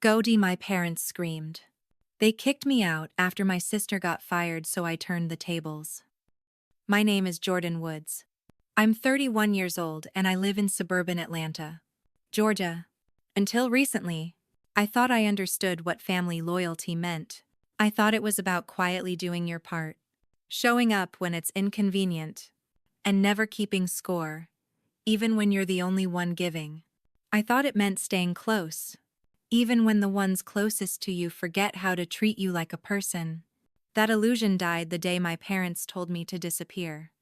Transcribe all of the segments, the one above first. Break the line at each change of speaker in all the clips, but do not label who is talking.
Goldie, my parents screamed. They kicked me out after my sister got fired, so I turned the tables. My name is Jordan Woods. I'm 31 years old and I live in suburban Atlanta, Georgia. Until recently, I thought I understood what family loyalty meant. I thought it was about quietly doing your part, showing up when it's inconvenient, and never keeping score, even when you're the only one giving. I thought it meant staying close, even when the ones closest to you forget how to treat you like a person. That illusion died the day my parents told me to disappear.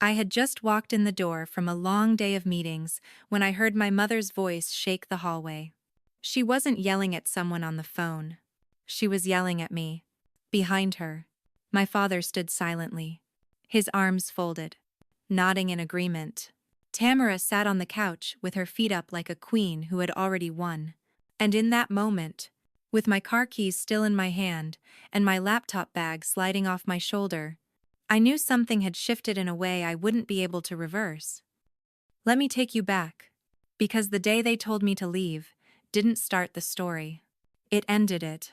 I had just walked in the door from a long day of meetings when I heard my mother's voice shake the hallway. She wasn't yelling at someone on the phone. She was yelling at me. Behind her, my father stood silently, his arms folded, nodding in agreement. Tamara sat on the couch with her feet up like a queen who had already won. And in that moment, with my car keys still in my hand and my laptop bag sliding off my shoulder, I knew something had shifted in a way I wouldn't be able to reverse. Let me take you back, because the day they told me to leave didn't start the story. It ended it.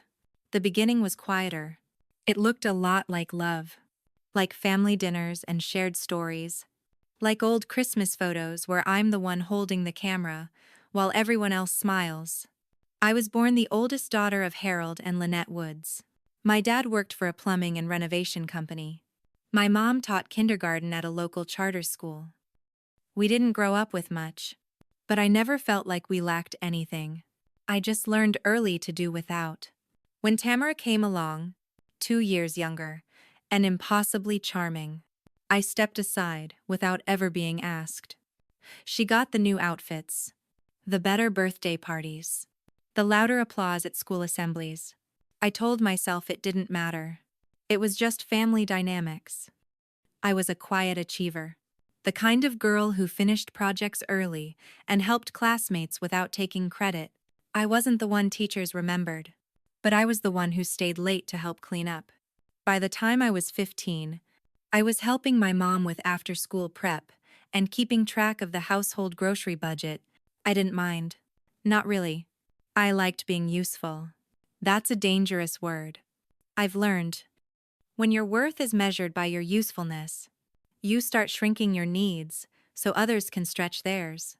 The beginning was quieter. It looked a lot like love, like family dinners and shared stories, like old Christmas photos where I'm the one holding the camera while everyone else smiles. I was born the oldest daughter of Harold and Lynette Woods. My dad worked for a plumbing and renovation company. My mom taught kindergarten at a local charter school. We didn't grow up with much, but I never felt like we lacked anything. I just learned early to do without. When Tamara came along, 2 years younger, and impossibly charming, I stepped aside without ever being asked. She got the new outfits, the better birthday parties, the louder applause at school assemblies. I told myself it didn't matter. It was just family dynamics. I was a quiet achiever, the kind of girl who finished projects early and helped classmates without taking credit. I wasn't the one teachers remembered, but I was the one who stayed late to help clean up. By the time I was 15, I was helping my mom with after-school prep and keeping track of the household grocery budget. I didn't mind. Not really. I liked being useful. That's a dangerous word. I've learned. When your worth is measured by your usefulness, you start shrinking your needs so others can stretch theirs.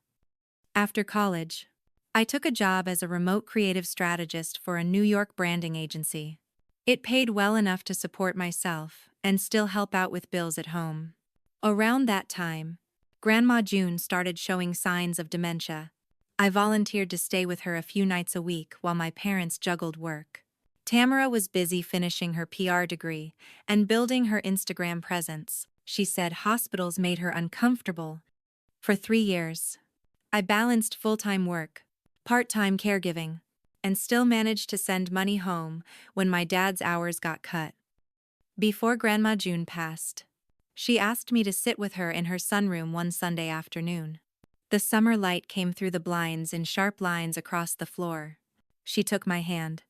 After college, I took a job as a remote creative strategist for a New York branding agency. It paid well enough to support myself and still help out with bills at home. Around that time, Grandma June started showing signs of dementia. I volunteered to stay with her a few nights a week while my parents juggled work. Tamara was busy finishing her PR degree and building her Instagram presence. She said hospitals made her uncomfortable. For 3 years, I balanced full-time work, part-time caregiving, and still managed to send money home when my dad's hours got cut. Before Grandma June passed, she asked me to sit with her in her sunroom one Sunday afternoon. The summer light came through the blinds in sharp lines across the floor. She took my hand,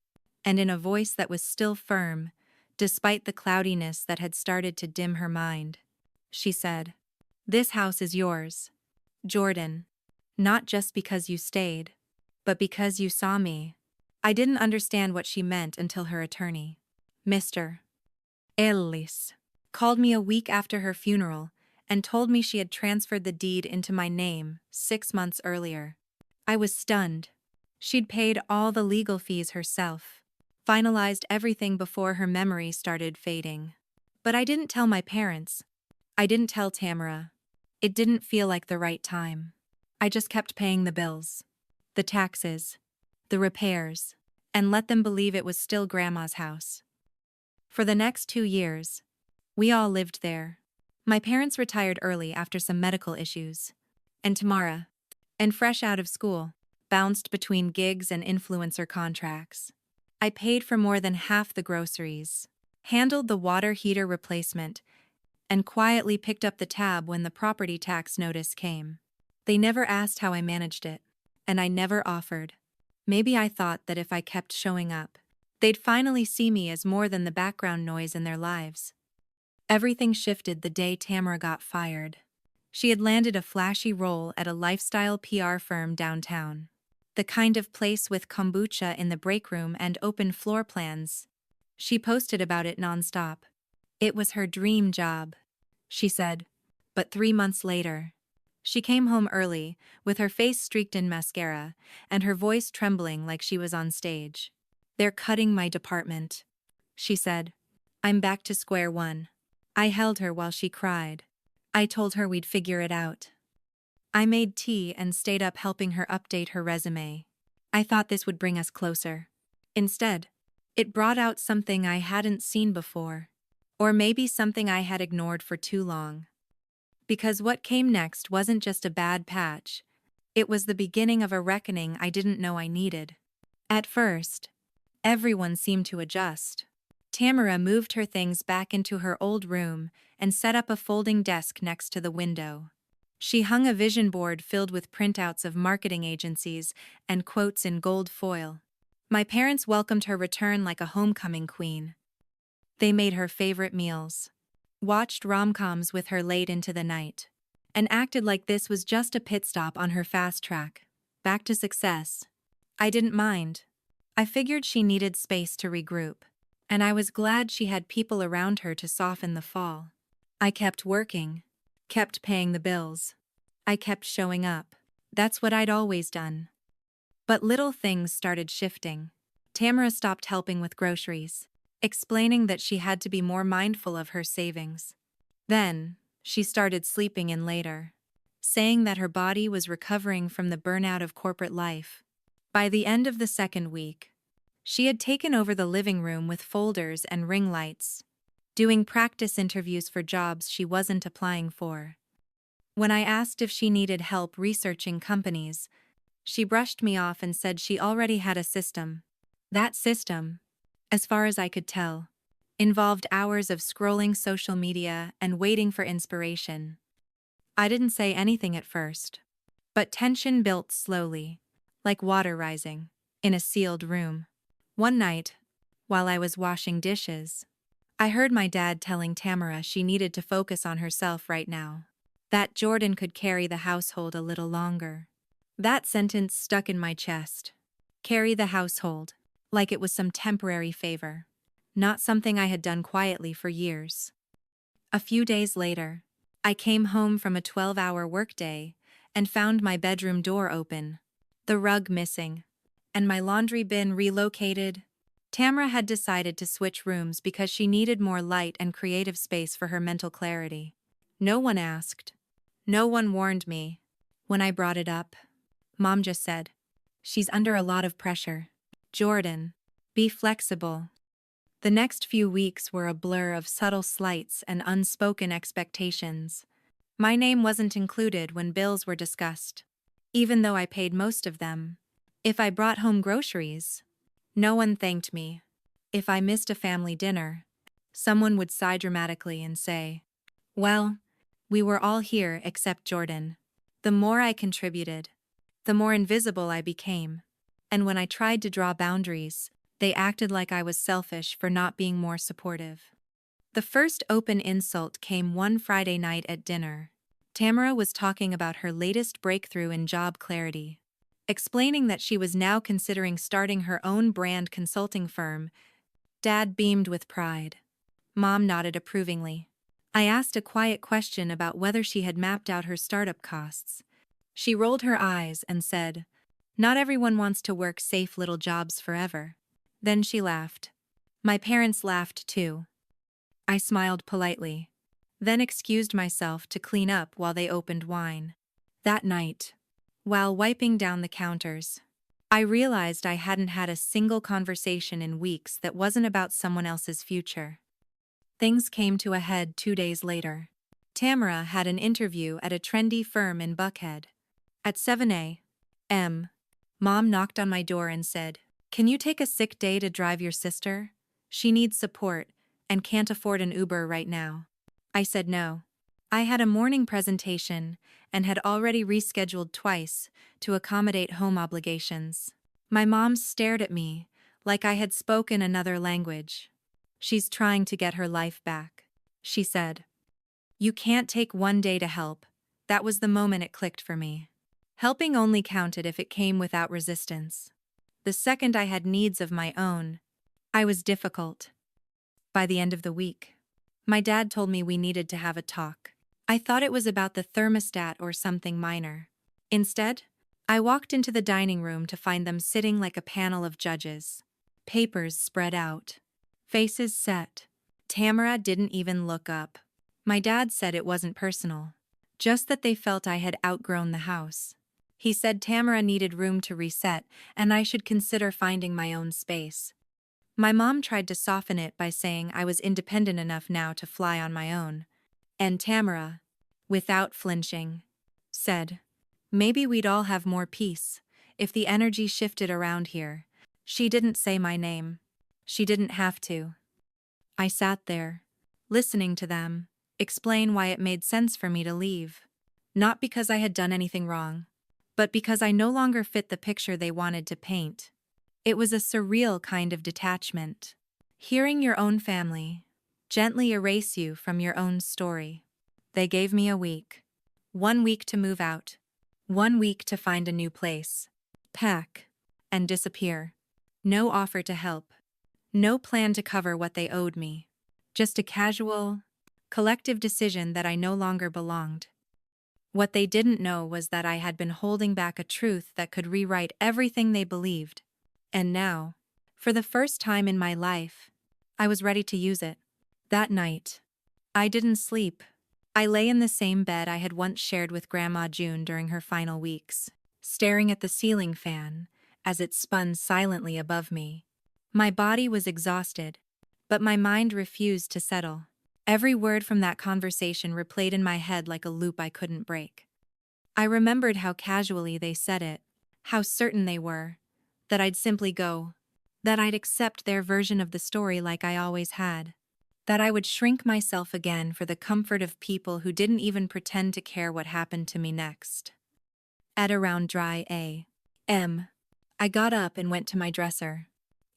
and in a voice that was still firm, despite the cloudiness that had started to dim her mind, she said, "This house is yours, Jordan, not just because you stayed, but because you saw me." I didn't understand what she meant until her attorney, Mr. Ellis, called me a week after her funeral and told me she had transferred the deed into my name 6 months earlier. I was stunned. She'd paid all the legal fees herself, finalized everything before her memory started fading. But I didn't tell my parents. I didn't tell Tamara. It didn't feel like the right time. I just kept paying the bills, the taxes, the repairs, and let them believe it was still Grandma's house. For the next 2 years, we all lived there. My parents retired early after some medical issues, and Tamara, and fresh out of school, bounced between gigs and influencer contracts. I paid for more than half the groceries, handled the water heater replacement, and quietly picked up the tab when the property tax notice came. They never asked how I managed it, and I never offered. Maybe I thought that if I kept showing up, they'd finally see me as more than the background noise in their lives. Everything shifted the day Tamara got fired. She had landed a flashy role at a lifestyle PR firm downtown. The kind of place with kombucha in the break room and open floor plans. She posted about it nonstop. It was her dream job, she said. But 3 months later, she came home early, with her face streaked in mascara, and her voice trembling like she was on stage. "They're cutting my department," she said. "I'm back to square one." I held her while she cried. I told her we'd figure it out. I made tea and stayed up helping her update her resume. I thought this would bring us closer. Instead, it brought out something I hadn't seen before. Or maybe something I had ignored for too long. Because what came next wasn't just a bad patch. It was the beginning of a reckoning I didn't know I needed. At first, everyone seemed to adjust. Tamara moved her things back into her old room and set up a folding desk next to the window. She hung a vision board filled with printouts of marketing agencies and quotes in gold foil. My parents welcomed her return like a homecoming queen. They made her favorite meals, watched rom-coms with her late into the night, and acted like this was just a pit stop on her fast track, back to success. I didn't mind. I figured she needed space to regroup, and I was glad she had people around her to soften the fall. I kept working, kept paying the bills. I kept showing up. That's what I'd always done. But little things started shifting. Tamara stopped helping with groceries, explaining that she had to be more mindful of her savings. Then, she started sleeping in later, saying that her body was recovering from the burnout of corporate life. By the end of the second week, she had taken over the living room with folders and ring lights, doing practice interviews for jobs she wasn't applying for. When I asked if she needed help researching companies, she brushed me off and said she already had a system. That system, as far as I could tell, involved hours of scrolling social media and waiting for inspiration. I didn't say anything at first, but tension built slowly, like water rising, in a sealed room. One night, while I was washing dishes, I heard my dad telling Tamara she needed to focus on herself right now, that Jordan could carry the household a little longer. That sentence stuck in my chest. Carry the household, like it was some temporary favor, not something I had done quietly for years. A few days later, I came home from a 12-hour workday and found my bedroom door open, the rug missing, and my laundry bin relocated. Tamara had decided to switch rooms because she needed more light and creative space for her mental clarity. No one asked. No one warned me. When I brought it up, Mom just said, "She's under a lot of pressure. Jordan, be flexible." The next few weeks were a blur of subtle slights and unspoken expectations. My name wasn't included when bills were discussed, even though I paid most of them. If I brought home groceries, no one thanked me. If I missed a family dinner, someone would sigh dramatically and say, "Well, we were all here except Jordan." The more I contributed, the more invisible I became. And when I tried to draw boundaries, they acted like I was selfish for not being more supportive. The first open insult came one Friday night at dinner. Tamara was talking about her latest breakthrough in job clarity, explaining that she was now considering starting her own brand consulting firm. Dad beamed with pride. Mom nodded approvingly. I asked a quiet question about whether she had mapped out her startup costs. She rolled her eyes and said, "Not everyone wants to work safe little jobs forever." Then she laughed. My parents laughed too. I smiled politely, then excused myself to clean up while they opened wine. That night, while wiping down the counters, I realized I hadn't had a single conversation in weeks that wasn't about someone else's future. Things came to a head 2 days later. Tamara had an interview at a trendy firm in Buckhead. At 7 a.m., Mom knocked on my door and said, "Can you take a sick day to drive your sister? She needs support and can't afford an Uber right now." I said no. I had a morning presentation and had already rescheduled twice to accommodate home obligations. My mom stared at me like I had spoken another language. "She's trying to get her life back," she said. "You can't take one day to help." That was the moment it clicked for me. Helping only counted if it came without resistance. The second I had needs of my own, I was difficult. By the end of the week, my dad told me we needed to have a talk. I thought it was about the thermostat or something minor. Instead, I walked into the dining room to find them sitting like a panel of judges. Papers spread out. Faces set. Tamara didn't even look up. My dad said it wasn't personal, just that they felt I had outgrown the house. He said Tamara needed room to reset and I should consider finding my own space. My mom tried to soften it by saying I was independent enough now to fly on my own. And Tamara, without flinching, said, maybe we'd all have more peace if the energy shifted around here. She didn't say my name. She didn't have to. I sat there, listening to them, explain why it made sense for me to leave. Not because I had done anything wrong, but because I no longer fit the picture they wanted to paint. It was a surreal kind of detachment. Hearing your own family gently erase you from your own story. They gave me a week. 1 week to move out. 1 week to find a new place. Pack. And disappear. No offer to help. No plan to cover what they owed me. Just a casual, collective decision that I no longer belonged. What they didn't know was that I had been holding back a truth that could rewrite everything they believed. And now, for the first time in my life, I was ready to use it. That night, I didn't sleep. I lay in the same bed I had once shared with Grandma June during her final weeks, staring at the ceiling fan as it spun silently above me. My body was exhausted, but my mind refused to settle. Every word from that conversation replayed in my head like a loop I couldn't break. I remembered how casually they said it, how certain they were, that I'd simply go, that I'd accept their version of the story like I always had, that I would shrink myself again for the comfort of people who didn't even pretend to care what happened to me next. At around dry a.m., I got up and went to my dresser.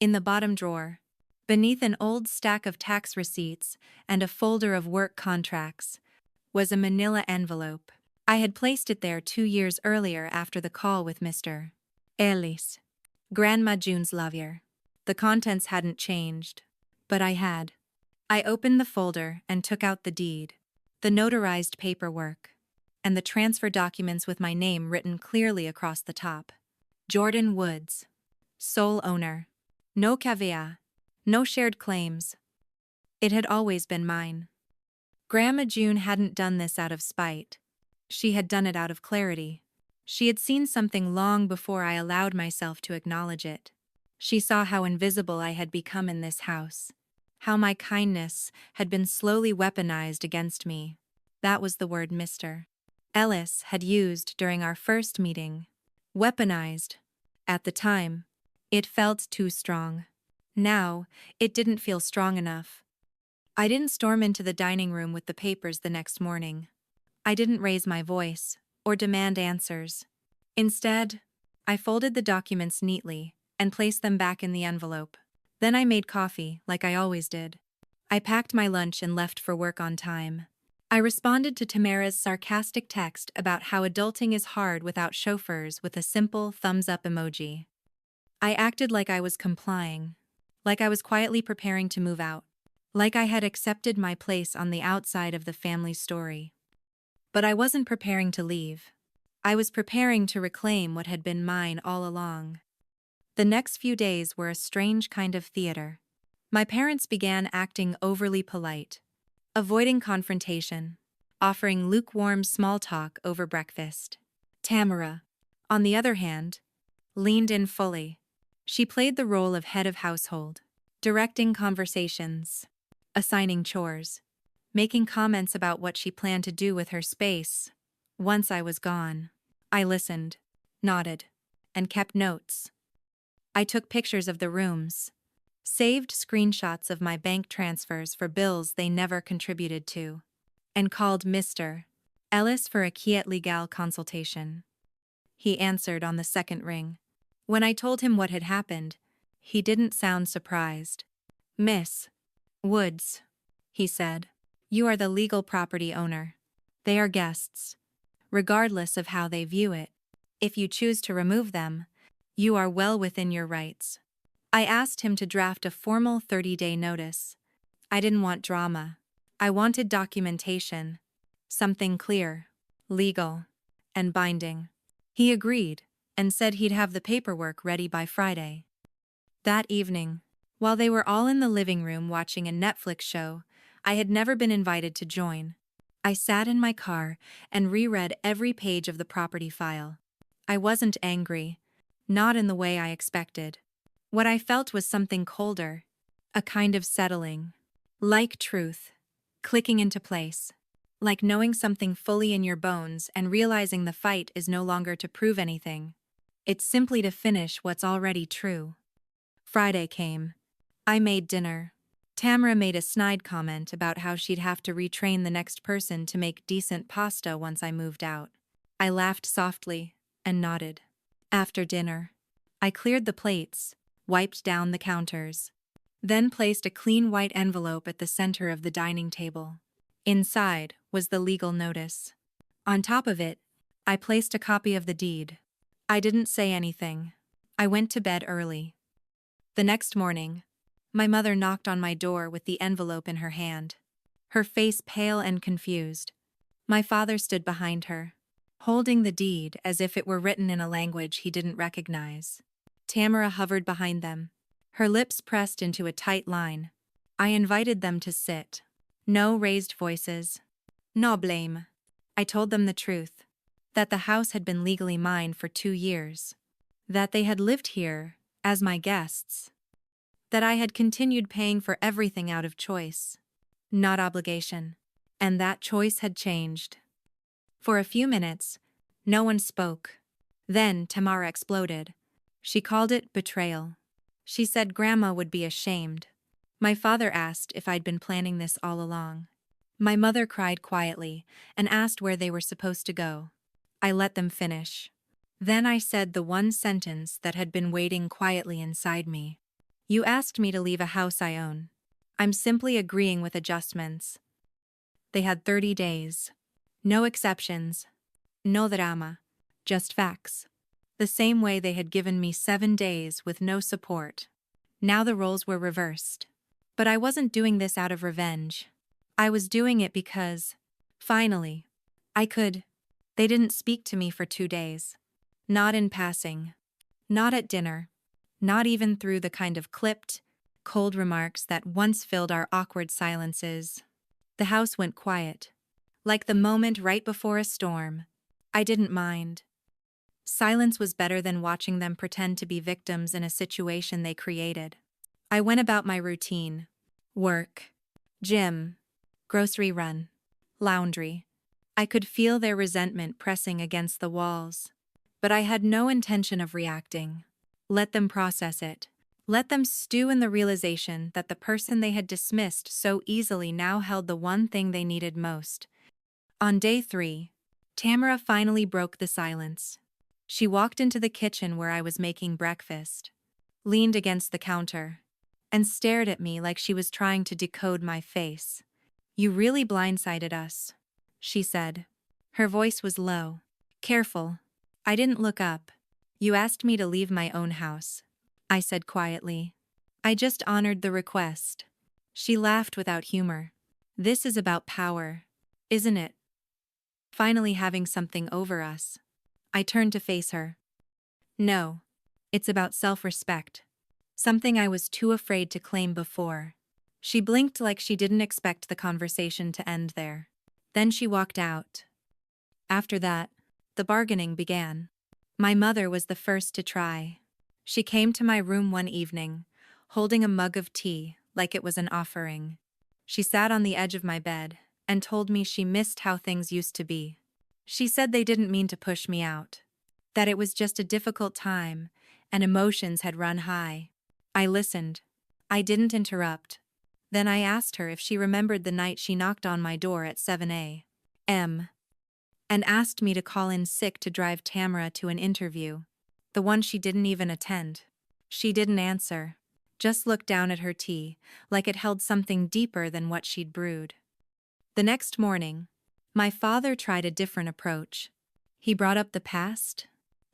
In the bottom drawer, beneath an old stack of tax receipts and a folder of work contracts, was a manila envelope. I had placed it there 2 years earlier after the call with Mr. Ellis, Grandma June's lawyer. The contents hadn't changed, but I had. I opened the folder and took out the deed, the notarized paperwork, and the transfer documents with my name written clearly across the top. Jordan Woods, sole owner. No caveat, no shared claims. It had always been mine. Grandma June hadn't done this out of spite. She had done it out of clarity. She had seen something long before I allowed myself to acknowledge it. She saw how invisible I had become in this house, how my kindness had been slowly weaponized against me. That was the word Mr. Ellis had used during our first meeting. Weaponized. At the time, it felt too strong. Now, it didn't feel strong enough. I didn't storm into the dining room with the papers the next morning. I didn't raise my voice or demand answers. Instead, I folded the documents neatly and placed them back in the envelope. Then I made coffee, like I always did. I packed my lunch and left for work on time. I responded to Tamara's sarcastic text about how adulting is hard without chauffeurs with a simple thumbs-up emoji. I acted like I was complying, like I was quietly preparing to move out, like I had accepted my place on the outside of the family story. But I wasn't preparing to leave. I was preparing to reclaim what had been mine all along. The next few days were a strange kind of theater. My parents began acting overly polite, avoiding confrontation, offering lukewarm small talk over breakfast. Tamara, on the other hand, leaned in fully. She played the role of head of household, directing conversations, assigning chores, making comments about what she planned to do with her space. Once I was gone, I listened, nodded, and kept notes. I took pictures of the rooms, saved screenshots of my bank transfers for bills they never contributed to, and called Mr. Ellis for a quiet legal consultation. He answered on the second ring. When I told him what had happened, he didn't sound surprised. "Miss Woods," he said, "you are the legal property owner. They are guests, regardless of how they view it. If you choose to remove them, you are well within your rights. I asked him to draft a formal 30-day notice. I didn't want drama. I wanted documentation. Something clear, legal, and binding. He agreed and said he'd have the paperwork ready by Friday. That evening, while they were all in the living room watching a Netflix show I had never been invited to join, I sat in my car and reread every page of the property file. I wasn't angry, not in the way I expected. What I felt was something colder, a kind of settling, like truth, clicking into place, like knowing something fully in your bones and realizing the fight is no longer to prove anything. It's simply to finish what's already true. Friday came. I made dinner. Tamara made a snide comment about how she'd have to retrain the next person to make decent pasta once I moved out. I laughed softly and nodded. After dinner, I cleared the plates, wiped down the counters, then placed a clean white envelope at the center of the dining table. Inside was the legal notice. On top of it, I placed a copy of the deed. I didn't say anything. I went to bed early. The next morning, my mother knocked on my door with the envelope in her hand, her face pale and confused. My father stood behind her, holding the deed as if it were written in a language he didn't recognize. Tamara hovered behind them, her lips pressed into a tight line. I invited them to sit. No raised voices. No blame. I told them the truth, that the house had been legally mine for 2 years, that they had lived here as my guests, that I had continued paying for everything out of choice, not obligation, and that choice had changed. For a few minutes, no one spoke. Then Tamara exploded. She called it betrayal. She said Grandma would be ashamed. My father asked if I'd been planning this all along. My mother cried quietly and asked where they were supposed to go. I let them finish. Then I said the one sentence that had been waiting quietly inside me. You asked me to leave a house I own. I'm simply agreeing with adjustments. They had 30 days. No exceptions. No drama. Just facts. The same way they had given me 7 days with no support. Now the roles were reversed. But I wasn't doing this out of revenge. I was doing it because, finally, I could. They didn't speak to me for 2 days. Not in passing. Not at dinner. Not even through the kind of clipped, cold remarks that once filled our awkward silences. The house went quiet, like the moment right before a storm. I didn't mind. Silence was better than watching them pretend to be victims in a situation they created. I went about my routine. Work, gym, grocery run, laundry. I could feel their resentment pressing against the walls. But I had no intention of reacting. Let them process it. Let them stew in the realization that the person they had dismissed so easily now held the one thing they needed most. On day 3, Tamara finally broke the silence. She walked into the kitchen where I was making breakfast, leaned against the counter, and stared at me like she was trying to decode my face. You really blindsided us, she said. Her voice was low, careful. I didn't look up. You asked me to leave my own house, I said quietly. I just honored the request. She laughed without humor. This is about power, isn't it? Finally having something over us. I turned to face her. No, it's about self-respect. Something I was too afraid to claim before. She blinked like she didn't expect the conversation to end there. Then she walked out. After that, the bargaining began. My mother was the first to try. She came to my room one evening, holding a mug of tea like it was an offering. She sat on the edge of my bed and told me she missed how things used to be. She said they didn't mean to push me out, that it was just a difficult time and emotions had run high. I listened. I didn't interrupt. Then I asked her if she remembered the night she knocked on my door at 7 a.m. and asked me to call in sick to drive Tamara to an interview, the one she didn't even attend. She didn't answer, just looked down at her tea like it held something deeper than what she'd brewed. The next morning, my father tried a different approach. He brought up the past.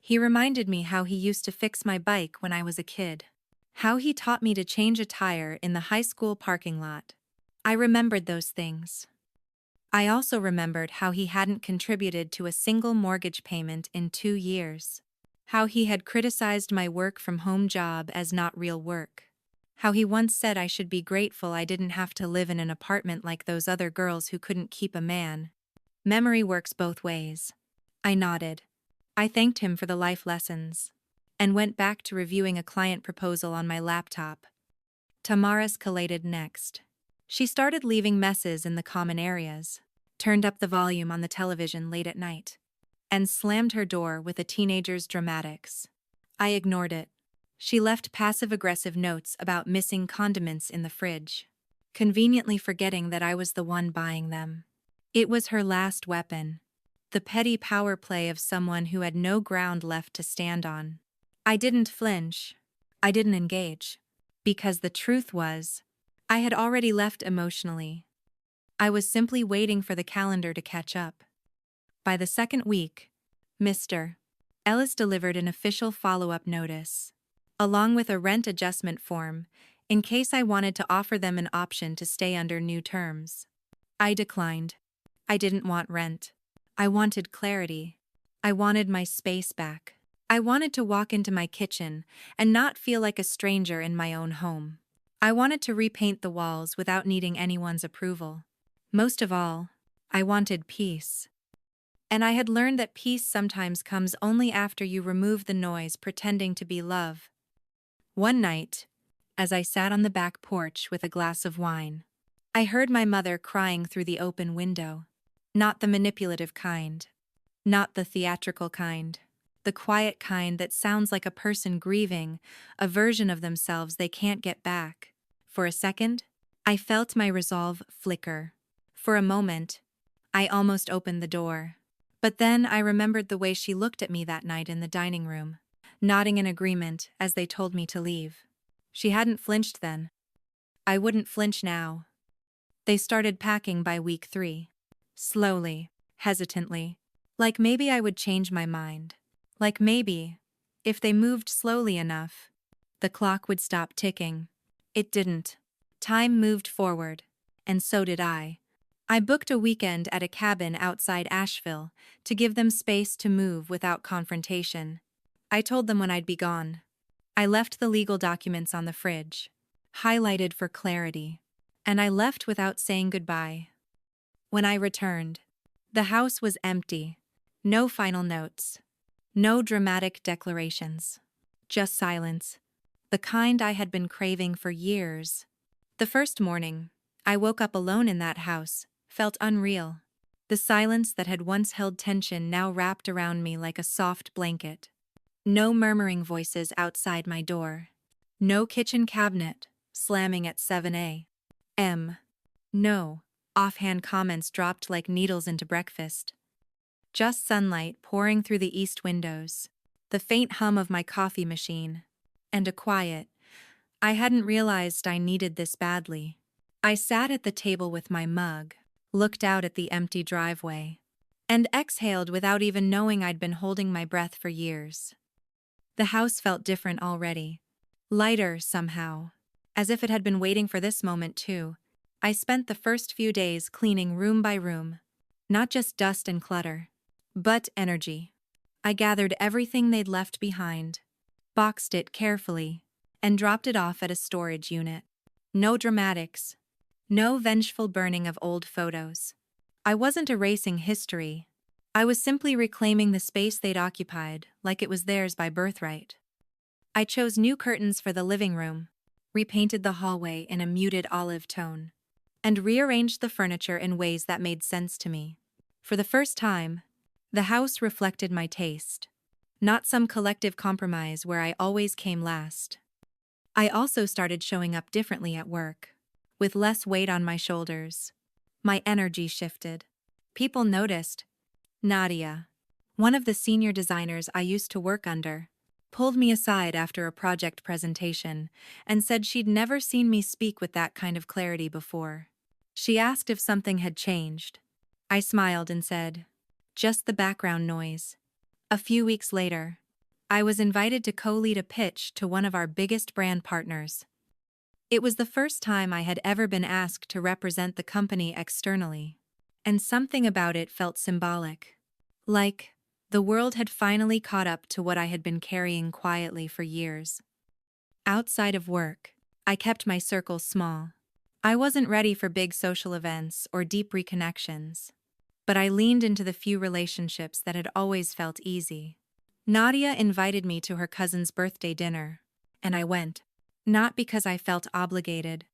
He reminded me how he used to fix my bike when I was a kid. How he taught me to change a tire in the high school parking lot. I remembered those things. I also remembered how he hadn't contributed to a single mortgage payment in 2 years. How he had criticized my work from home job as not real work. How he once said I should be grateful I didn't have to live in an apartment like those other girls who couldn't keep a man. Memory works both ways. I nodded. I thanked him for the life lessons and went back to reviewing a client proposal on my laptop. Tamaris collated next. She started leaving messes in the common areas, turned up the volume on the television late at night, and slammed her door with a teenager's dramatics. I ignored it. She left passive-aggressive notes about missing condiments in the fridge, conveniently forgetting that I was the one buying them. It was her last weapon, the petty power play of someone who had no ground left to stand on. I didn't flinch. I didn't engage. Because the truth was, I had already left emotionally. I was simply waiting for the calendar to catch up. By the second week, Mr. Ellis delivered an official follow-up notice, along with a rent adjustment form, in case I wanted to offer them an option to stay under new terms. I declined. I didn't want rent. I wanted clarity. I wanted my space back. I wanted to walk into my kitchen and not feel like a stranger in my own home. I wanted to repaint the walls without needing anyone's approval. Most of all, I wanted peace. And I had learned that peace sometimes comes only after you remove the noise pretending to be love. One night, as I sat on the back porch with a glass of wine, I heard my mother crying through the open window. Not the manipulative kind. Not the theatrical kind. The quiet kind that sounds like a person grieving, a version of themselves they can't get back. For a second, I felt my resolve flicker. For a moment, I almost opened the door. But then I remembered the way she looked at me that night in the dining room, nodding in agreement as they told me to leave. She hadn't flinched then. I wouldn't flinch now. They started packing by week 3. Slowly, hesitantly, like maybe I would change my mind. Like maybe, if they moved slowly enough, the clock would stop ticking. It didn't. Time moved forward, and so did I. I booked a weekend at a cabin outside Asheville to give them space to move without confrontation. I told them when I'd be gone. I left the legal documents on the fridge, highlighted for clarity, and I left without saying goodbye. When I returned, the house was empty. No final notes. No dramatic declarations. Just silence. The kind I had been craving for years. The first morning, I woke up alone in that house, felt unreal. The silence that had once held tension now wrapped around me like a soft blanket. No murmuring voices outside my door. No kitchen cabinet slamming at 7 a.m. No offhand comments dropped like needles into breakfast. Just sunlight pouring through the east windows, the faint hum of my coffee machine, and a quiet. I hadn't realized I needed this badly. I sat at the table with my mug, looked out at the empty driveway, and exhaled without even knowing I'd been holding my breath for years. The house felt different already, lighter somehow, as if it had been waiting for this moment too. I spent the first few days cleaning room by room, not just dust and clutter, but energy. I gathered everything they'd left behind, boxed it carefully, and dropped it off at a storage unit. No dramatics. No vengeful burning of old photos. I wasn't erasing history. I was simply reclaiming the space they'd occupied like it was theirs by birthright. I chose new curtains for the living room, repainted the hallway in a muted olive tone, and rearranged the furniture in ways that made sense to me. For the first time, the house reflected my taste, not some collective compromise where I always came last. I also started showing up differently at work, with less weight on my shoulders. My energy shifted. People noticed. Nadia, one of the senior designers I used to work under, pulled me aside after a project presentation and said she'd never seen me speak with that kind of clarity before. She asked if something had changed. I smiled and said, "Just the background noise." A few weeks later, I was invited to co-lead a pitch to one of our biggest brand partners. It was the first time I had ever been asked to represent the company externally, and something about it felt symbolic. Like, the world had finally caught up to what I had been carrying quietly for years. Outside of work, I kept my circle small. I wasn't ready for big social events or deep reconnections, but I leaned into the few relationships that had always felt easy. Nadia invited me to her cousin's birthday dinner, and I went, not because I felt obligated,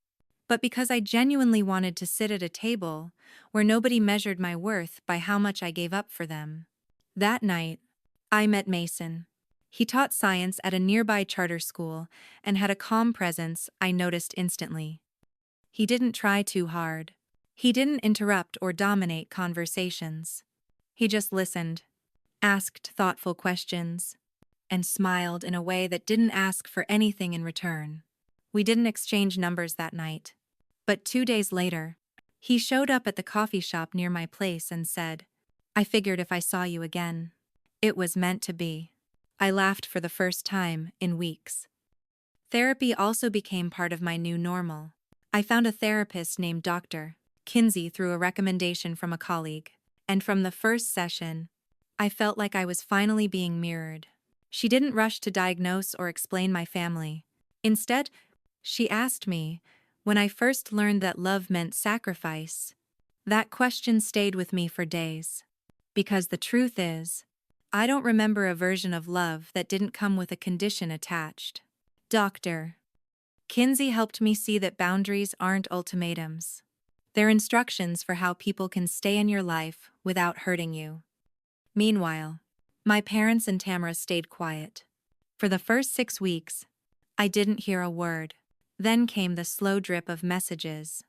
but because I genuinely wanted to sit at a table where nobody measured my worth by how much I gave up for them. That night, I met Mason. He taught science at a nearby charter school and had a calm presence I noticed instantly. He didn't try too hard. He didn't interrupt or dominate conversations. He just listened, asked thoughtful questions, and smiled in a way that didn't ask for anything in return. We didn't exchange numbers that night, but 2 days later, he showed up at the coffee shop near my place and said, "I figured if I saw you again, it was meant to be." I laughed for the first time in weeks. Therapy also became part of my new normal. I found a therapist named Dr. Kinsey through a recommendation from a colleague, and from the first session, I felt like I was finally being mirrored. She didn't rush to diagnose or explain my family. Instead, she asked me, when I first learned that love meant sacrifice. That question stayed with me for days. Because the truth is, I don't remember a version of love that didn't come with a condition attached. Dr. Kinsey helped me see that boundaries aren't ultimatums. They're instructions for how people can stay in your life without hurting you. Meanwhile, my parents and Tamara stayed quiet. For the first 6 weeks, I didn't hear a word. Then came the slow drip of messages.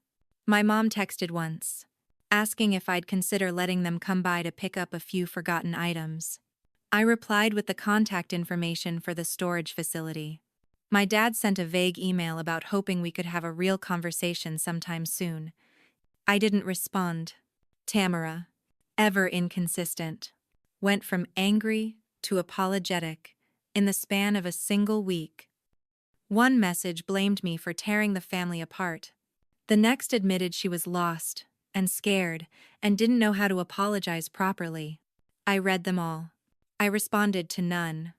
My mom texted once, asking if I'd consider letting them come by to pick up a few forgotten items. I replied with the contact information for the storage facility. My dad sent a vague email about hoping we could have a real conversation sometime soon. I didn't respond. Tamara, ever inconsistent, went from angry to apologetic in the span of a single week. One message blamed me for tearing the family apart. The next admitted she was lost and scared and didn't know how to apologize properly. I read them all. I responded to none.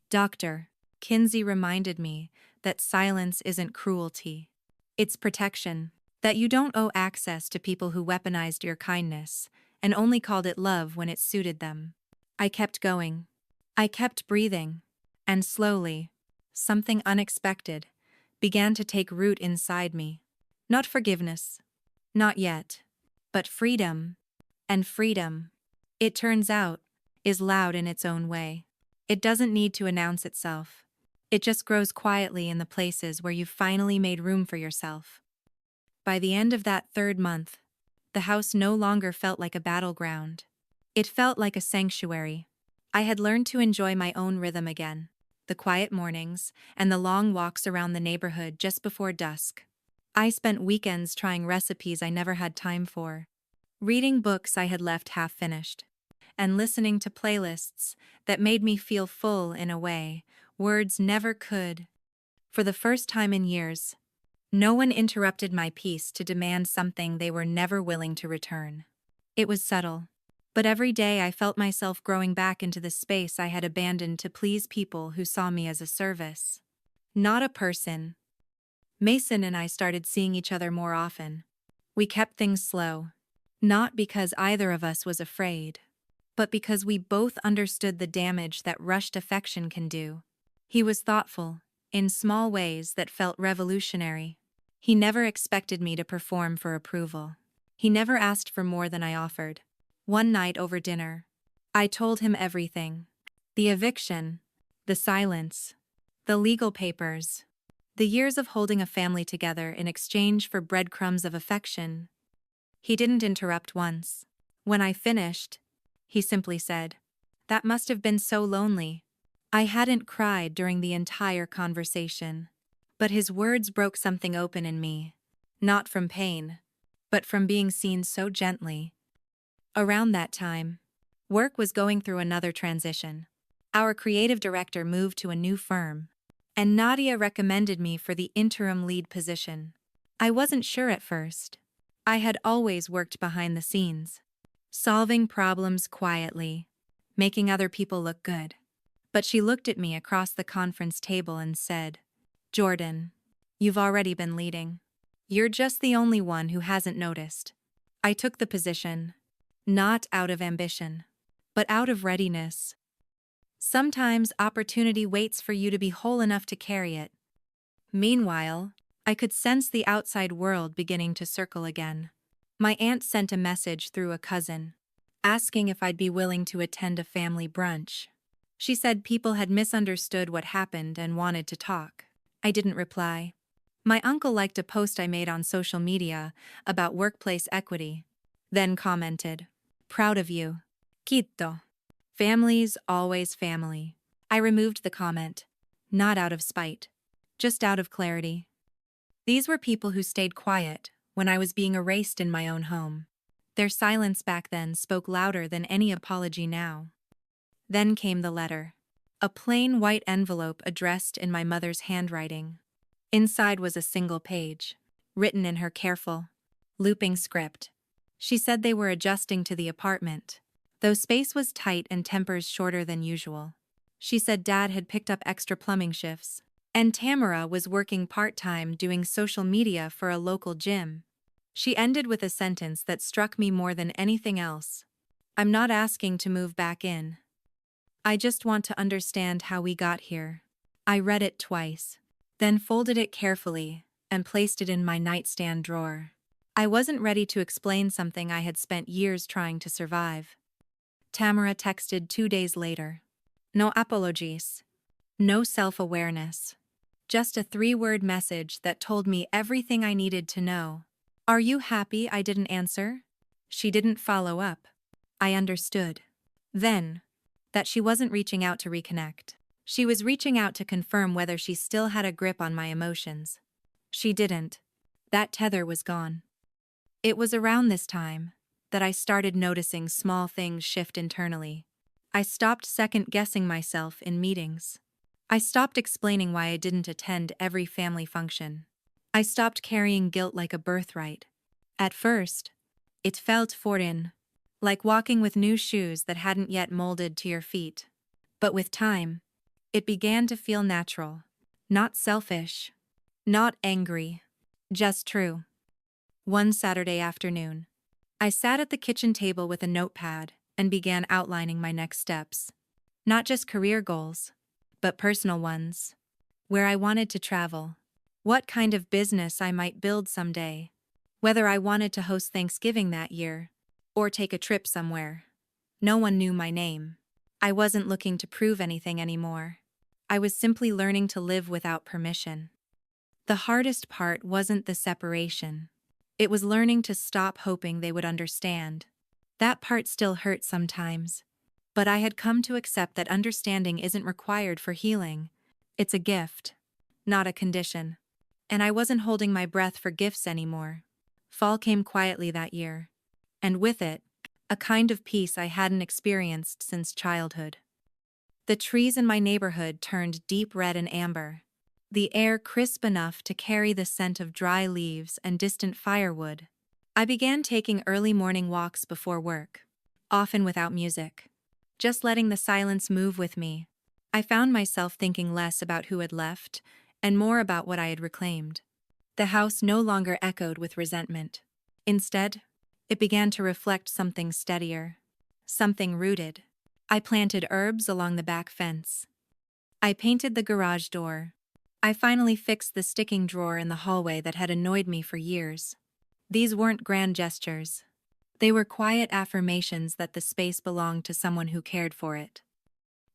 Dr. Kinsey reminded me that silence isn't cruelty. It's protection, that you don't owe access to people who weaponized your kindness and only called it love when it suited them. I kept going. I kept breathing. And slowly, something unexpected began to take root inside me. Not forgiveness. Not yet. But freedom. And freedom, it turns out, is loud in its own way. It doesn't need to announce itself. It just grows quietly in the places where you've finally made room for yourself. By the end of that 3rd month, the house no longer felt like a battleground. It felt like a sanctuary. I had learned to enjoy my own rhythm again, the quiet mornings and the long walks around the neighborhood just before dusk. I spent weekends trying recipes I never had time for, reading books I had left half-finished, and listening to playlists that made me feel full in a way words never could. For the first time in years, no one interrupted my peace to demand something they were never willing to return. It was subtle, but every day I felt myself growing back into the space I had abandoned to please people who saw me as a service, not a person. Mason and I started seeing each other more often. We kept things slow, not because either of us was afraid, but because we both understood the damage that rushed affection can do. He was thoughtful, in small ways that felt revolutionary. He never expected me to perform for approval. He never asked for more than I offered. One night over dinner, I told him everything. The eviction, the silence, the legal papers, the years of holding a family together in exchange for breadcrumbs of affection. He didn't interrupt once. When I finished, he simply said, "That must have been so lonely." I hadn't cried during the entire conversation, but his words broke something open in me, not from pain, but from being seen so gently. Around that time, work was going through another transition. Our creative director moved to a new firm, and Nadia recommended me for the interim lead position. I wasn't sure at first. I had always worked behind the scenes, solving problems quietly, making other people look good. But she looked at me across the conference table and said, "Jordan, you've already been leading. You're just the only one who hasn't noticed." I took the position, not out of ambition, but out of readiness. Sometimes opportunity waits for you to be whole enough to carry it. Meanwhile, I could sense the outside world beginning to circle again. My aunt sent a message through a cousin, asking if I'd be willing to attend a family brunch. She said people had misunderstood what happened and wanted to talk. I didn't reply. My uncle liked a post I made on social media about workplace equity, then commented, "Proud of you. Quito. Family's always family." I removed the comment, not out of spite, just out of clarity. These were people who stayed quiet when I was being erased in my own home. Their silence back then spoke louder than any apology now. Then came the letter. A plain white envelope addressed in my mother's handwriting. Inside was a single page, written in her careful, looping script. She said they were adjusting to the apartment, though space was tight and tempers shorter than usual. She said Dad had picked up extra plumbing shifts, and Tamara was working part-time doing social media for a local gym. She ended with a sentence that struck me more than anything else. "I'm not asking to move back in. I just want to understand how we got here." I read it twice, then folded it carefully and placed it in my nightstand drawer. I wasn't ready to explain something I had spent years trying to survive. Tamara texted 2 days later. No apologies. No self-awareness. Just a 3-word message that told me everything I needed to know. "Are you happy I didn't answer?" She didn't follow up. I understood. Then, that she wasn't reaching out to reconnect. She was reaching out to confirm whether she still had a grip on my emotions. She didn't. That tether was gone. It was around this time that I started noticing small things shift internally. I stopped second-guessing myself in meetings. I stopped explaining why I didn't attend every family function. I stopped carrying guilt like a birthright. At first, it felt foreign, like walking with new shoes that hadn't yet molded to your feet. But with time, it began to feel natural, not selfish, not angry, just true. One Saturday afternoon, I sat at the kitchen table with a notepad and began outlining my next steps. Not just career goals, but personal ones. Where I wanted to travel. What kind of business I might build someday. Whether I wanted to host Thanksgiving that year, or take a trip somewhere. No one knew my name. I wasn't looking to prove anything anymore. I was simply learning to live without permission. The hardest part wasn't the separation. It was learning to stop hoping they would understand. That part still hurt sometimes. But I had come to accept that understanding isn't required for healing. It's a gift, not a condition. And I wasn't holding my breath for gifts anymore. Fall came quietly that year. And with it, a kind of peace I hadn't experienced since childhood. The trees in my neighborhood turned deep red and amber, the air crisp enough to carry the scent of dry leaves and distant firewood. I began taking early morning walks before work, often without music. Just letting the silence move with me. I found myself thinking less about who had left and more about what I had reclaimed. The house no longer echoed with resentment. Instead, it began to reflect something steadier, something rooted. I planted herbs along the back fence. I painted the garage door. I finally fixed the sticking drawer in the hallway that had annoyed me for years. These weren't grand gestures. They were quiet affirmations that the space belonged to someone who cared for it.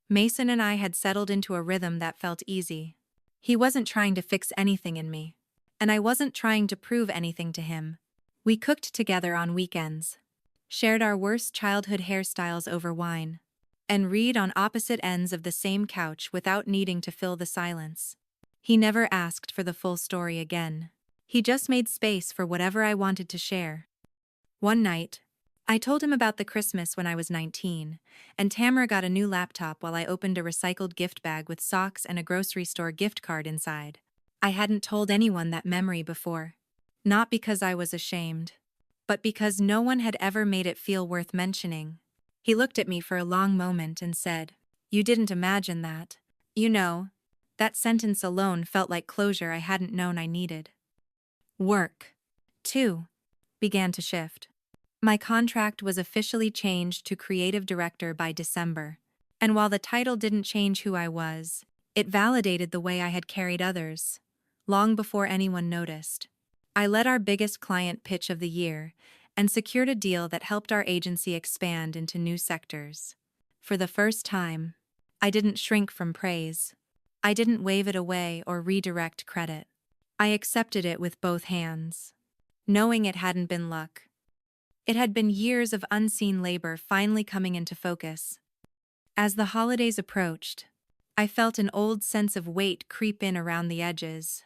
Mason and I had settled into a rhythm that felt easy. He wasn't trying to fix anything in me, and I wasn't trying to prove anything to him. We cooked together on weekends, shared our worst childhood hairstyles over wine, and read on opposite ends of the same couch without needing to fill the silence. He never asked for the full story again. He just made space for whatever I wanted to share. One night, I told him about the Christmas when I was 19, and Tamara got a new laptop while I opened a recycled gift bag with socks and a grocery store gift card inside. I hadn't told anyone that memory before. Not because I was ashamed, but because no one had ever made it feel worth mentioning. He looked at me for a long moment and said, "You didn't imagine that. You know." That sentence alone felt like closure I hadn't known I needed. Work, too, began to shift. My contract was officially changed to creative director by December, and while the title didn't change who I was, it validated the way I had carried others, long before anyone noticed. I led our biggest client pitch of the year and secured a deal that helped our agency expand into new sectors. For the first time, I didn't shrink from praise. I didn't wave it away or redirect credit. I accepted it with both hands, knowing it hadn't been luck. It had been years of unseen labor finally coming into focus. As the holidays approached, I felt an old sense of weight creep in around the edges.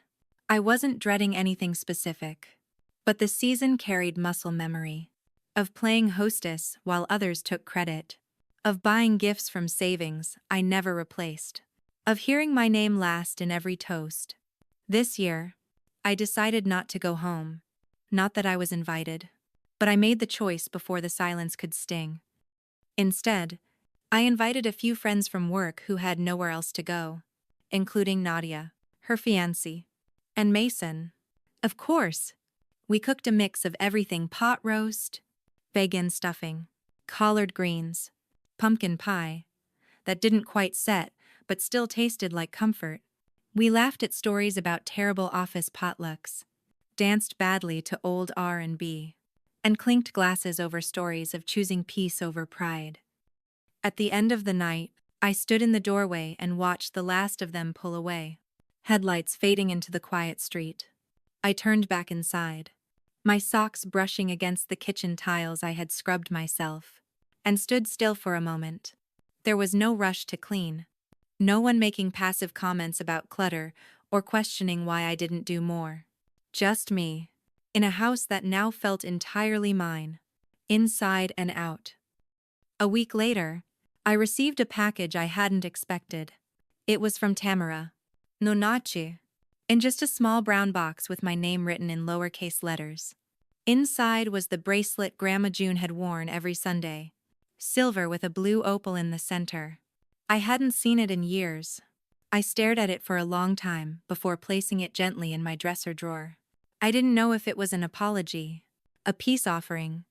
I wasn't dreading anything specific, but the season carried muscle memory. Of playing hostess while others took credit. Of buying gifts from savings I never replaced. Of hearing my name last in every toast. This year, I decided not to go home. Not that I was invited, but I made the choice before the silence could sting. Instead, I invited a few friends from work who had nowhere else to go, including Nadia, her fiancé, and Mason. Of course, we cooked a mix of everything: pot roast, vegan stuffing, collard greens, pumpkin pie, that didn't quite set but still tasted like comfort. We laughed at stories about terrible office potlucks, danced badly to old R&B, and clinked glasses over stories of choosing peace over pride. At the end of the night, I stood in the doorway and watched the last of them pull away, headlights fading into the quiet street. I turned back inside, my socks brushing against the kitchen tiles I had scrubbed myself, and stood still for a moment. There was no rush to clean, no one making passive comments about clutter or questioning why I didn't do more. Just me, in a house that now felt entirely mine, inside and out. A week later, I received a package I hadn't expected. It was from Tamara. No noche. In just a small brown box with my name written in lowercase letters. Inside was the bracelet Grandma June had worn every Sunday, silver with a blue opal in the center. I hadn't seen it in years. I stared at it for a long time before placing it gently in my dresser drawer. I didn't know if it was an apology, a peace offering,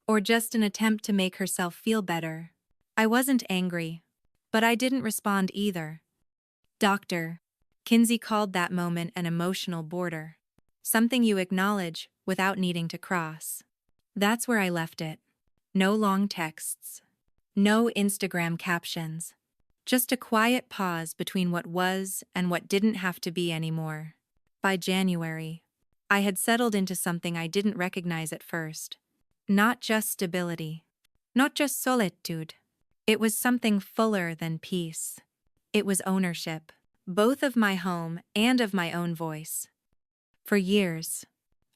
or just an attempt to make herself feel better. I wasn't angry, but I didn't respond either. Doctor, Kinsey called that moment an emotional border. Something you acknowledge without needing to cross. That's where I left it. No long texts. No Instagram captions. Just a quiet pause between what was and what didn't have to be anymore. By January, I had settled into something I didn't recognize at first. Not just stability. Not just solitude. It was something fuller than peace. It was ownership, both of my home and of my own voice. For years,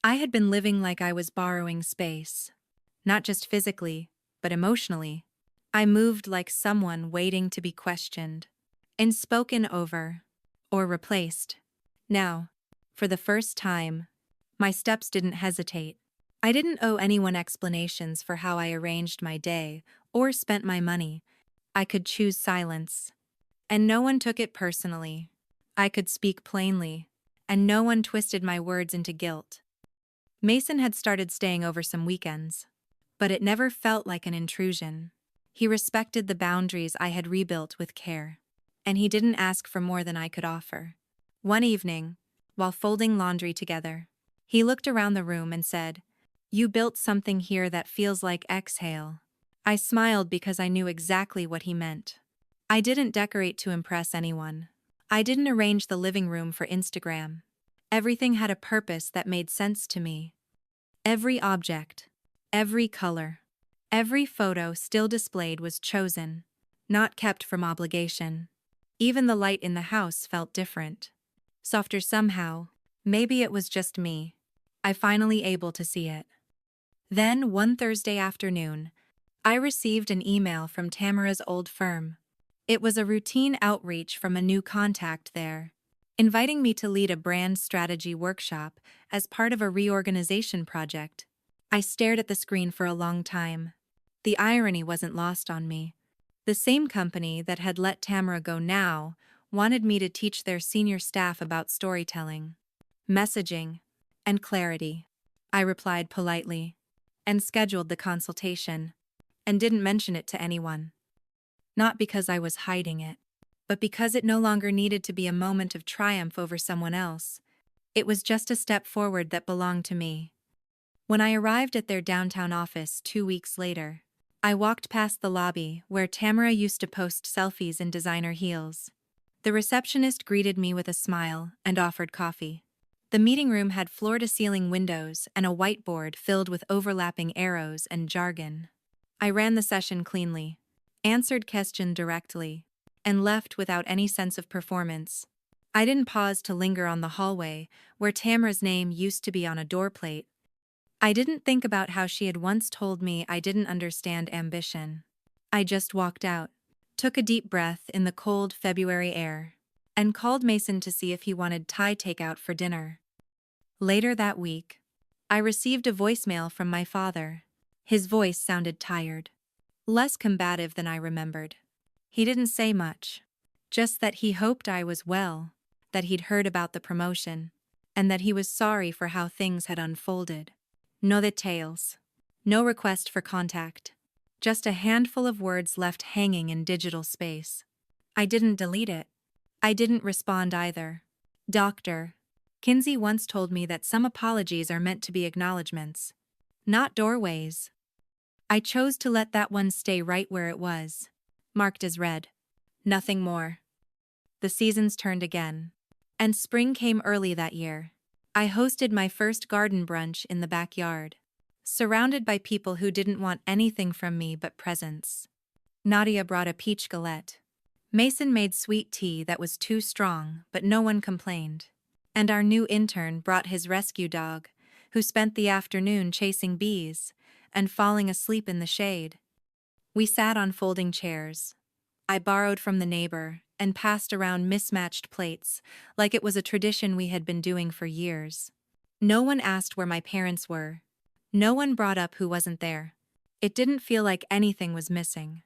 I had been living like I was borrowing space. Not just physically, but emotionally. I moved like someone waiting to be questioned, and spoken over, or replaced. Now, for the first time, my steps didn't hesitate. I didn't owe anyone explanations for how I arranged my day or spent my money. I could choose silence, and no one took it personally. I could speak plainly, and no one twisted my words into guilt. Mason had started staying over some weekends, but it never felt like an intrusion. He respected the boundaries I had rebuilt with care, and he didn't ask for more than I could offer. One evening, while folding laundry together, he looked around the room and said, "You built something here that feels like exhale." I smiled because I knew exactly what he meant. I didn't decorate to impress anyone. I didn't arrange the living room for Instagram. Everything had a purpose that made sense to me. Every object, every color, every photo still displayed was chosen, not kept from obligation. Even the light in the house felt different. Softer somehow. Maybe it was just me. I finally able to see it. Then, one Thursday afternoon, I received an email from Tamara's old firm. It was a routine outreach from a new contact there, inviting me to lead a brand strategy workshop as part of a reorganization project. I stared at the screen for a long time. The irony wasn't lost on me. The same company that had let Tamara go now wanted me to teach their senior staff about storytelling, messaging, and clarity. I replied politely and scheduled the consultation, and didn't mention it to anyone. Not because I was hiding it, but because it no longer needed to be a moment of triumph over someone else. It was just a step forward that belonged to me. When I arrived at their downtown office 2 weeks later, I walked past the lobby where Tamara used to post selfies in designer heels. The receptionist greeted me with a smile and offered coffee. The meeting room had floor-to-ceiling windows and a whiteboard filled with overlapping arrows and jargon. I ran the session cleanly, answered questions directly, and left without any sense of performance. I didn't pause to linger on the hallway where Tamara's name used to be on a door plate. I didn't think about how she had once told me I didn't understand ambition. I just walked out, took a deep breath in the cold February air, and called Mason to see if he wanted Thai takeout for dinner. Later that week, I received a voicemail from my father. His voice sounded tired, less combative than I remembered. He didn't say much, just that he hoped I was well, that he'd heard about the promotion, and that he was sorry for how things had unfolded. No details, no request for contact, just a handful of words left hanging in digital space. I didn't delete it. I didn't respond either. Dr. Kinsey once told me that some apologies are meant to be acknowledgments, not doorways. I chose to let that one stay right where it was, marked as read. Nothing more. The seasons turned again, and spring came early that year. I hosted my first garden brunch in the backyard, surrounded by people who didn't want anything from me but presents. Nadia brought a peach galette. Mason made sweet tea that was too strong, but no one complained. And our new intern brought his rescue dog, who spent the afternoon chasing bees and falling asleep in the shade. We sat on folding chairs. I borrowed from the neighbor and passed around mismatched plates like it was a tradition we had been doing for years. No one asked where my parents were. No one brought up who wasn't there. It didn't feel like anything was missing.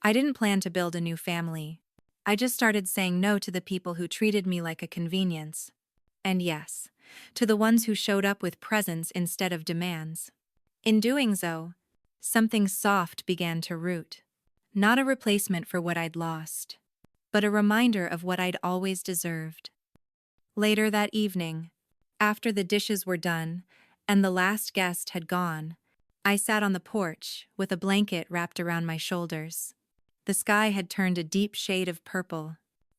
I didn't plan to build a new family. I just started saying no to the people who treated me like a convenience. And yes, to the ones who showed up with presents instead of demands. In doing so, something soft began to root. Not a replacement for what I'd lost, but a reminder of what I'd always deserved. Later that evening, after the dishes were done and the last guest had gone, I sat on the porch with a blanket wrapped around my shoulders. The sky had turned a deep shade of purple,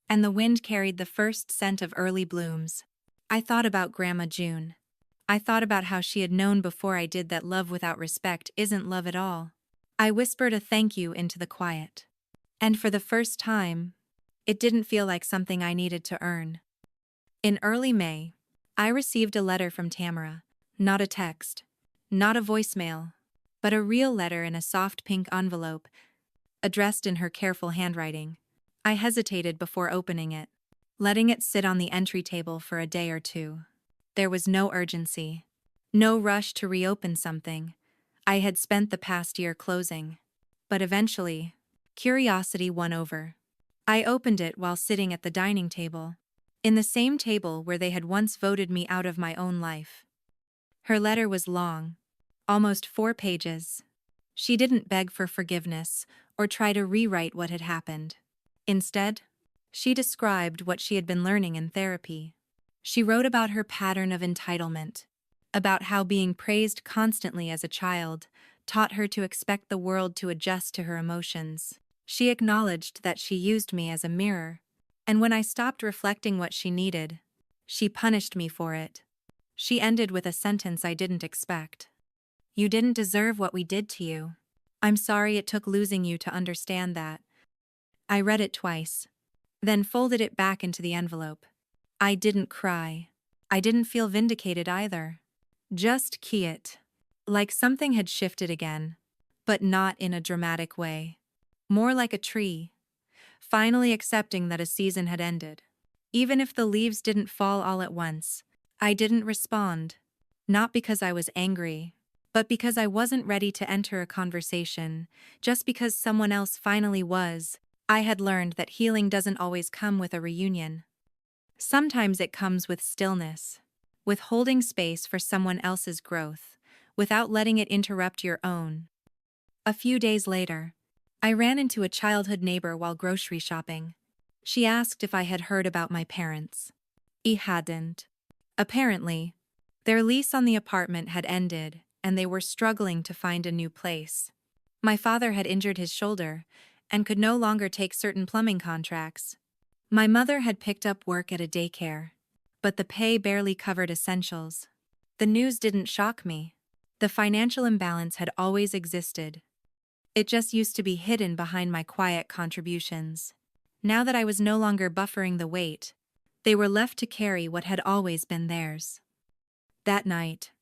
and the wind carried the first scent of early blooms. I thought about Grandma June. I thought about how she had known before I did that love without respect isn't love at all. I whispered a thank you into the quiet. And for the first time, it didn't feel like something I needed to earn. In early May, I received a letter from Tamara. Not a text, not a voicemail, but a real letter in a soft pink envelope, addressed in her careful handwriting. I hesitated before opening it, letting it sit on the entry table for a day or two. There was no urgency, no rush to reopen something I had spent the past year closing. But eventually, curiosity won over. I opened it while sitting at the dining table, in the same table where they had once voted me out of my own life. Her letter was long, almost 4 pages. She didn't beg for forgiveness or try to rewrite what had happened. Instead, she described what she had been learning in therapy. She wrote about her pattern of entitlement, about how being praised constantly as a child taught her to expect the world to adjust to her emotions. She acknowledged that she used me as a mirror, and when I stopped reflecting what she needed, she punished me for it. She ended with a sentence I didn't expect. "You didn't deserve what we did to you. I'm sorry it took losing you to understand that." I read it twice, then folded it back into the envelope. I didn't cry. I didn't feel vindicated either. Just quiet. Like something had shifted again, but not in a dramatic way. More like a tree, finally accepting that a season had ended. Even if the leaves didn't fall all at once, I didn't respond. Not because I was angry, but because I wasn't ready to enter a conversation, just because someone else finally was. I had learned that healing doesn't always come with a reunion. Sometimes it comes with stillness, with holding space for someone else's growth, without letting it interrupt your own. A few days later, I ran into a childhood neighbor while grocery shopping. She asked if I had heard about my parents. I hadn't. Apparently, their lease on the apartment had ended, and they were struggling to find a new place. My father had injured his shoulder and could no longer take certain plumbing contracts. My mother had picked up work at a daycare, but the pay barely covered essentials. The news didn't shock me. The financial imbalance had always existed. It just used to be hidden behind my quiet contributions. Now that I was no longer buffering the weight, they were left to carry what had always been theirs. That night,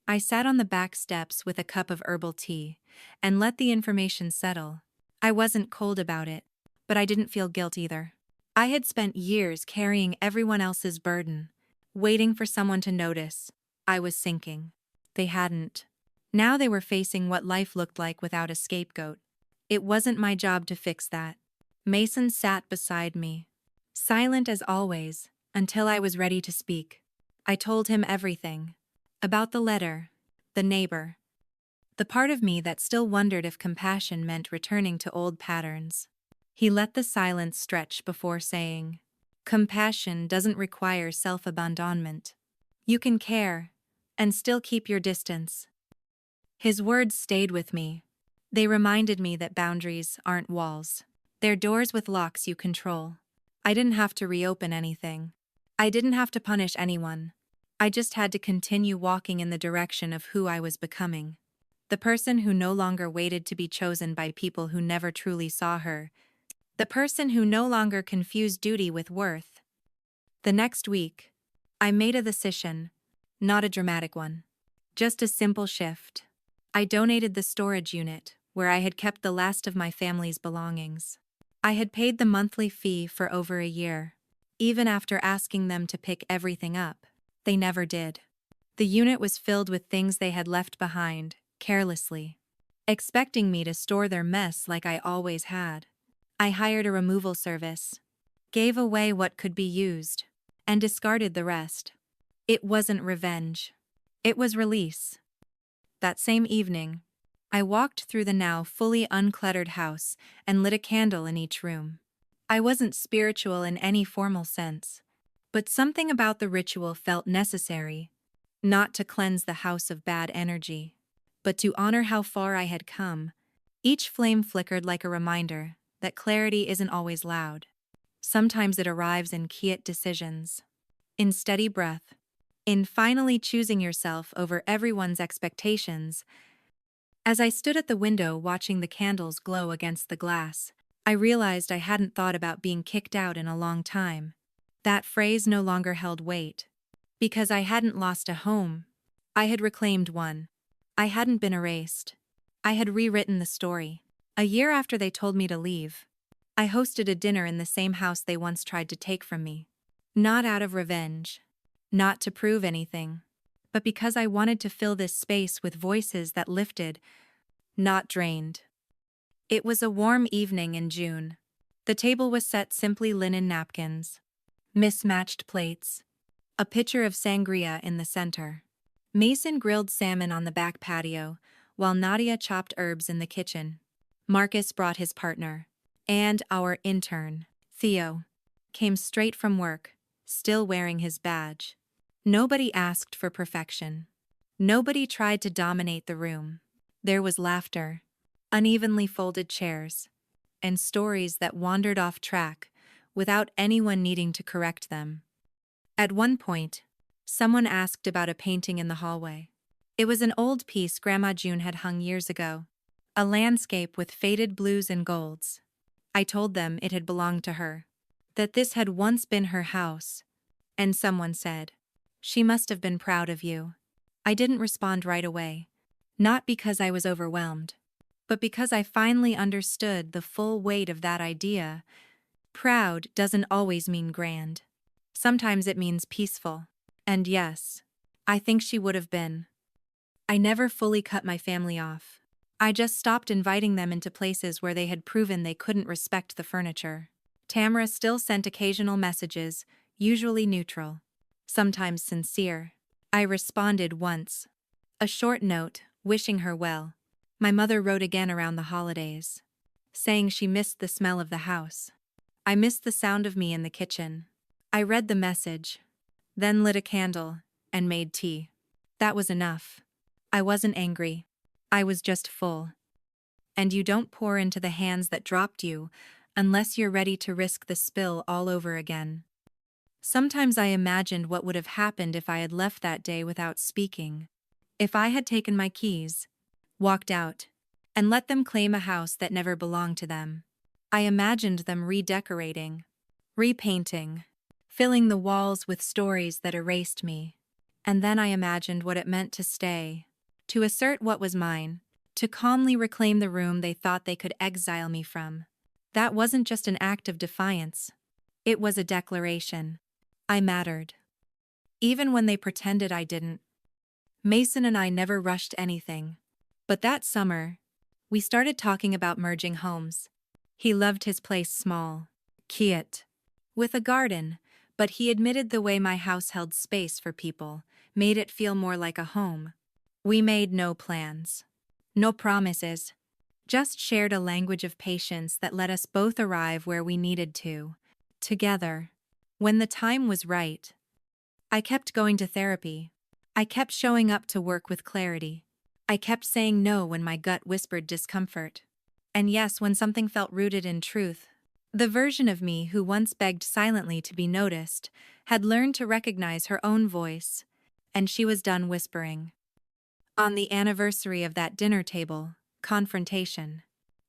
I sat on the back steps with a cup of herbal tea and let the information settle. I wasn't cold about it, but I didn't feel guilt either. I had spent years carrying everyone else's burden, waiting for someone to notice. I was sinking. They hadn't. Now they were facing what life looked like without a scapegoat. It wasn't my job to fix that. Mason sat beside me, silent as always, until I was ready to speak. I told him everything. About the letter, the neighbor, the part of me that still wondered if compassion meant returning to old patterns. He let the silence stretch before saying, "Compassion doesn't require self-abandonment. You can care, and still keep your distance." His words stayed with me. They reminded me that boundaries aren't walls. They're doors with locks you control. I didn't have to reopen anything. I didn't have to punish anyone. I just had to continue walking in the direction of who I was becoming. The person who no longer waited to be chosen by people who never truly saw her. The person who no longer confused duty with worth. The next week, I made a decision, not a dramatic one. Just a simple shift. I donated the storage unit, where I had kept the last of my family's belongings. I had paid the monthly fee for over a year. Even after asking them to pick everything up, they never did. The unit was filled with things they had left behind, carelessly, expecting me to store their mess like I always had. I hired a removal service, gave away what could be used, and discarded the rest. It wasn't revenge. It was release. That same evening, I walked through the now fully uncluttered house and lit a candle in each room. I wasn't spiritual in any formal sense, but something about the ritual felt necessary, not to cleanse the house of bad energy, but to honor how far I had come. Each flame flickered like a reminder that clarity isn't always loud. Sometimes it arrives in quiet decisions, in steady breath, in finally choosing yourself over everyone's expectations. As I stood at the window watching the candles glow against the glass, I realized I hadn't thought about being kicked out in a long time. That phrase no longer held weight. Because I hadn't lost a home. I had reclaimed one. I hadn't been erased. I had rewritten the story. A year after they told me to leave, I hosted a dinner in the same house they once tried to take from me. Not out of revenge. Not to prove anything. But because I wanted to fill this space with voices that lifted, not drained. It was a warm evening in June. The table was set simply linen napkins, mismatched plates, a pitcher of sangria in the center. Mason grilled salmon on the back patio, while Nadia chopped herbs in the kitchen. Marcus brought his partner, and our intern, Theo, came straight from work, still wearing his badge. Nobody asked for perfection. Nobody tried to dominate the room. There was laughter, unevenly folded chairs, and stories that wandered off track without anyone needing to correct them. At one point, someone asked about a painting in the hallway. It was an old piece Grandma June had hung years ago, a landscape with faded blues and golds. I told them it had belonged to her, that this had once been her house, and someone said, "She must have been proud of you." I didn't respond right away. Not because I was overwhelmed, but because I finally understood the full weight of that idea. Proud doesn't always mean grand. Sometimes it means peaceful. And yes, I think she would have been. I never fully cut my family off. I just stopped inviting them into places where they had proven they couldn't respect the furniture. Tamara still sent occasional messages, usually neutral, sometimes sincere. I responded once. A short note, wishing her well. My mother wrote again around the holidays, saying she missed the smell of the house. I missed the sound of me in the kitchen. I read the message, then lit a candle and made tea. That was enough. I wasn't angry. I was just full. And you don't pour into the hands that dropped you unless you're ready to risk the spill all over again. Sometimes I imagined what would have happened if I had left that day without speaking. If I had taken my keys, walked out, and let them claim a house that never belonged to them. I imagined them redecorating, repainting, filling the walls with stories that erased me. And then I imagined what it meant to stay, to assert what was mine, to calmly reclaim the room they thought they could exile me from. That wasn't just an act of defiance. It was a declaration. I mattered. Even when they pretended I didn't. Mason and I never rushed anything. But that summer, we started talking about merging homes. He loved his place small, quiet, with a garden, but he admitted the way my house held space for people made it feel more like a home. We made no plans, no promises, just shared a language of patience that let us both arrive where we needed to, together. When the time was right, I kept going to therapy. I kept showing up to work with clarity. I kept saying no when my gut whispered discomfort. And yes, when something felt rooted in truth. The version of me who once begged silently to be noticed had learned to recognize her own voice, and she was done whispering. On the anniversary of that dinner table, confrontation,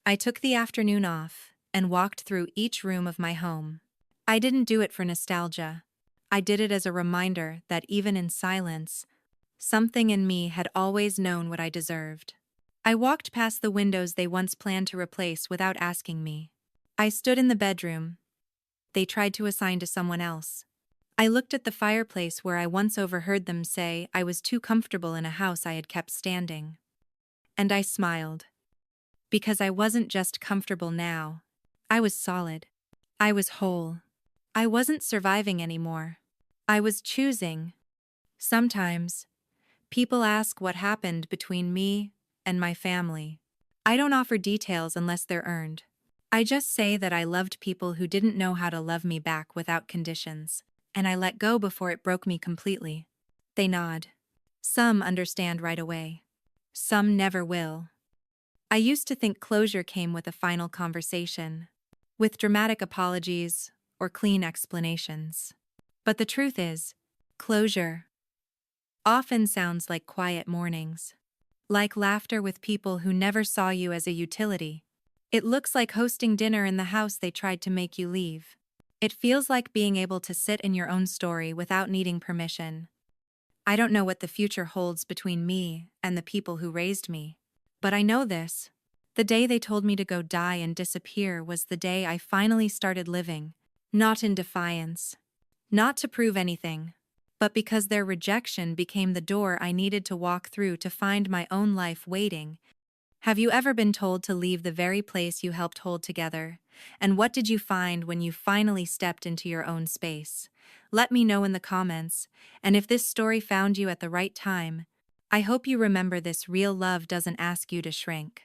I took the afternoon off and walked through each room of my home. I didn't do it for nostalgia. I did it as a reminder that even in silence, something in me had always known what I deserved. I walked past the windows they once planned to replace without asking me. I stood in the bedroom they tried to assign to someone else. I looked at the fireplace where I once overheard them say I was too comfortable in a house I had kept standing. And I smiled. Because I wasn't just comfortable now. I was solid. I was whole. I wasn't surviving anymore. I was choosing. Sometimes, people ask what happened between me and my family. I don't offer details unless they're earned. I just say that I loved people who didn't know how to love me back without conditions, and I let go before it broke me completely. They nod. Some understand right away. Some never will. I used to think closure came with a final conversation, with dramatic apologies or clean explanations. But the truth is, closure often sounds like quiet mornings, like laughter with people who never saw you as a utility. It looks like hosting dinner in the house they tried to make you leave. It feels like being able to sit in your own story without needing permission. I don't know what the future holds between me and the people who raised me, but I know this. The day they told me to go die and disappear was the day I finally started living, not in defiance, not to prove anything, but because their rejection became the door I needed to walk through to find my own life waiting. Have you ever been told to leave the very place you helped hold together? And what did you find when you finally stepped into your own space? Let me know in the comments, and if this story found you at the right time, I hope you remember this: real love doesn't ask you to shrink.